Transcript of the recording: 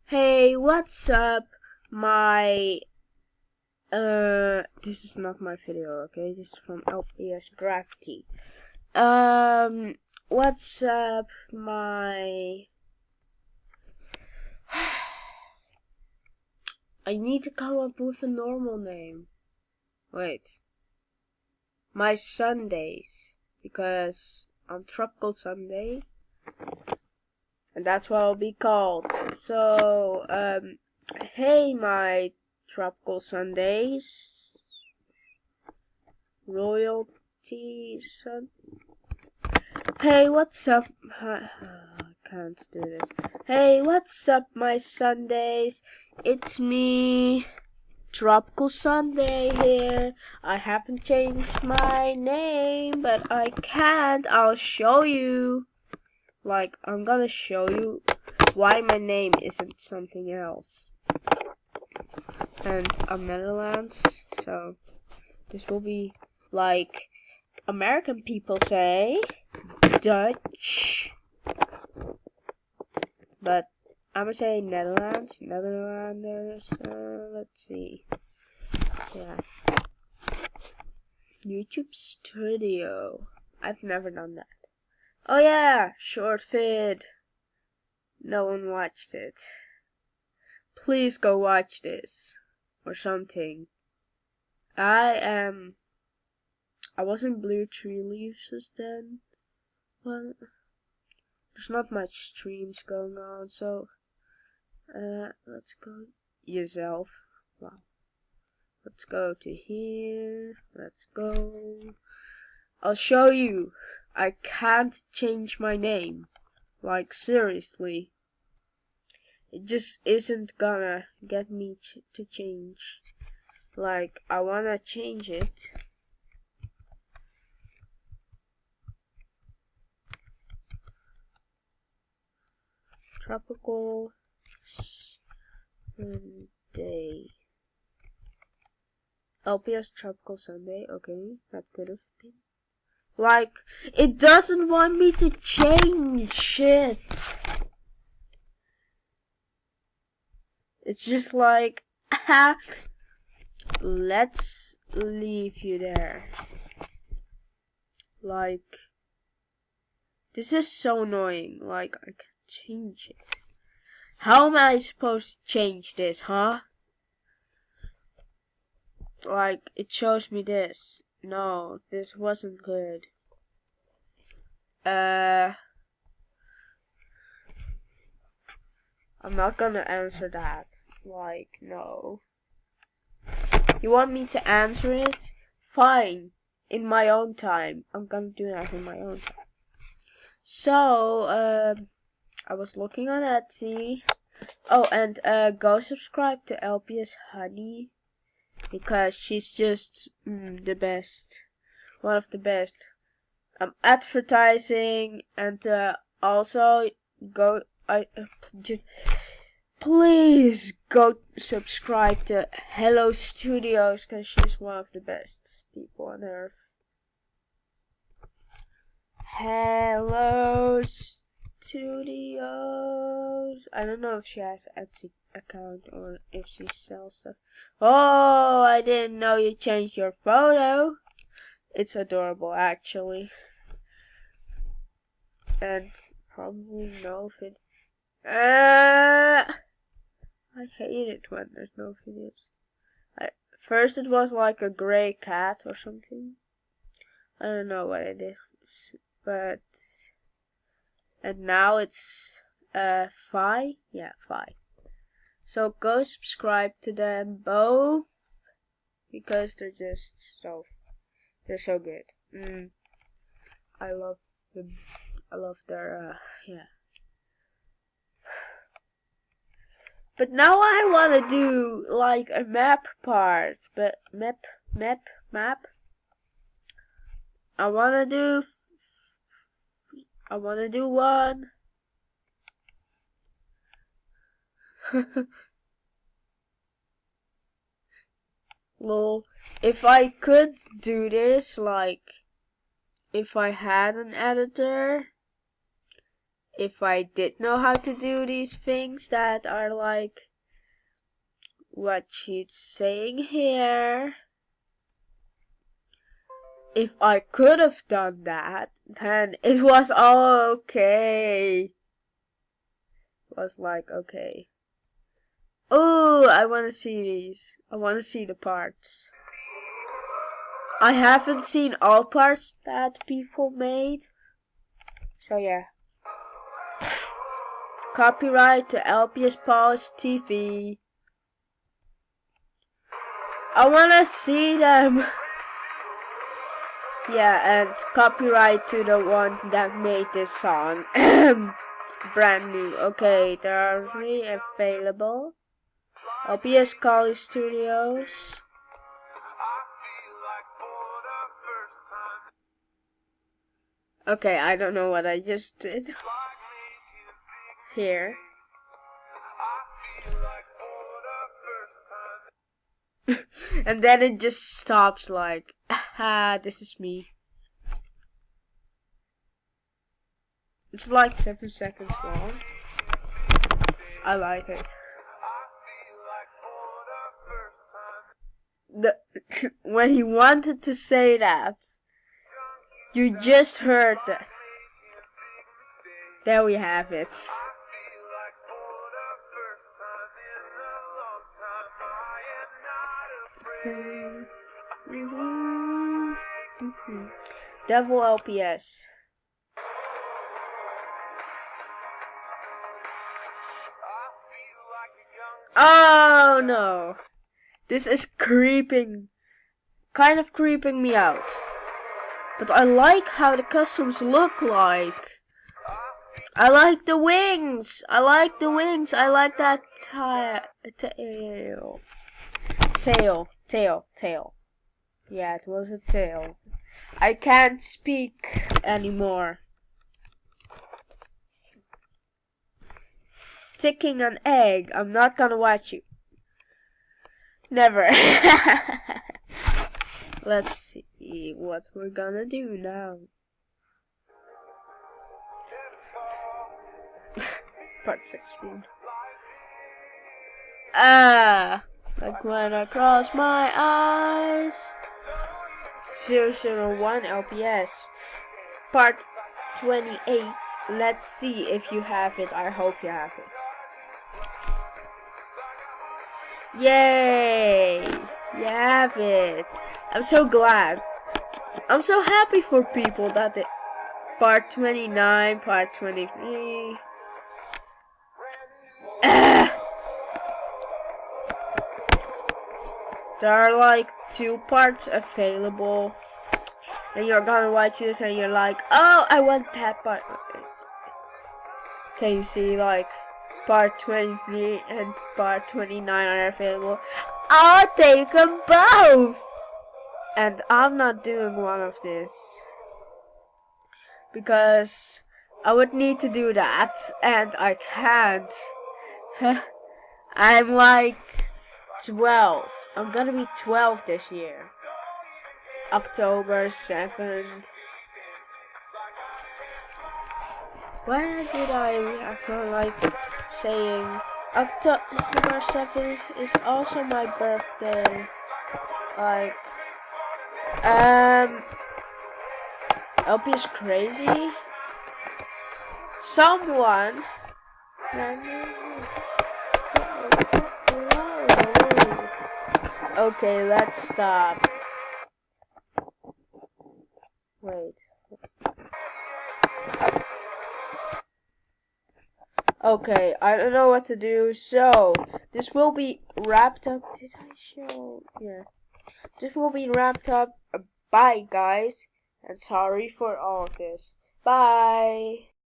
Hey, what's up, my, this is not my video, okay? This is from LPS Gravity. What's up, my, I need to come up with a normal name. Wait. My Sundays, because on Tropical Sunday, and that's what I'll be called. So, hey, my Tropical Sundays, royalty sun. Hey, what's up? I can't do this. Hey, what's up, my Sundays? It's me, Tropical Sunday here. I haven't changed my name, but I can't. I'll show you. Like, I'm gonna show you why my name isn't something else. And I'm Netherlands, so this will be like American people say Dutch, but I'm gonna say Netherlanders. Let's see. Yeah. YouTube Studio. I've never done that. Oh yeah, short vid. No one watched it. Please go watch this. Or something. I wasn't Blue Tree Leaves then. Well, there's not much streams going on, so let's go yourself. Wow. Let's go to here. Let's go. I'll show you. I can't change my name. Like, seriously. It just isn't gonna get me to change. Like, I wanna change it. Tropical Sunday. LPS Tropical Sunday. Okay, that could have been. Like, it doesn't want me to change it. It's just like, let's leave you there. Like, this is so annoying. Like, I can't change it. How am I supposed to change this, huh? Like, it shows me this. No, this wasn't good. I'm not gonna answer that. Like, no. You want me to answer it? Fine. In my own time. I'm gonna do that in my own time. So, I was looking on Etsy. Oh, and go subscribe to LPS Honey, because she's just the best. One of the best. I'm advertising, and also go. Please go subscribe to Hello Studios, because she's one of the best people on earth. Hello Studios. I don't know if she has an Etsy account or if she sells stuff. Oh, I didn't know you changed your photo. It's adorable, actually. And probably no vid. I hate it when there's no videos. First it was like a gray cat or something. I don't know what it is, but and now it's 5. Yeah, 5. So go subscribe to them both, because they're just they're so good. I love them. I love their yeah. But now I wanna do like a map part, but map. I wanna do one. Well, if I could do this, like, if I had an editor, if I did know how to do these things that are like what she's saying here, if I could have done that, then it was all okay. It was like, okay. Oh, I want to see these. I want to see the parts. I haven't seen all parts that people made. So yeah. Copyright to LPS Pause TV. I wanna see them. Yeah, and copyright to the one that made this song. Brand new. Okay, there are 3 available. LPS Kali Studios. Okay, I don't know what I just did. Here. And then it just stops like, ah, this is me. It's like 7 seconds long. I like it. When he wanted to say that, you just heard that. There we have it. Devil LPS. Oh no! This is kind of creeping me out. But I like how the customs look like. I like the wings! I like the wings! I like that tail. Tail. Yeah, it was a tail. I can't speak anymore. Ticking an egg. I'm not gonna watch you. Never. Let's see what we're gonna do now. Part 16. Like when I cross my eyes. 001 LPS. Part 28. Let's see if you have it. I hope you have it. Yay! You have it. I'm so glad. I'm so happy for people that they... Part 29, part 23. There are like 2 parts available. And you're gonna watch this and you're like, oh, I want that part. Can you see like part 23 and part 29 are available? I'll take them both! And I'm not doing one of this. Because I would need to do that. And I can't. I'm like 12. I'm gonna be 12 this year. October 7th. Why did I react to like saying October 7th is also my birthday? Like, LP is crazy. Someone. Okay, let's stop. Wait. Okay, I don't know what to do, so this will be wrapped up. Did I show? Yeah. This will be wrapped up. Bye, guys. And sorry for all of this. Bye.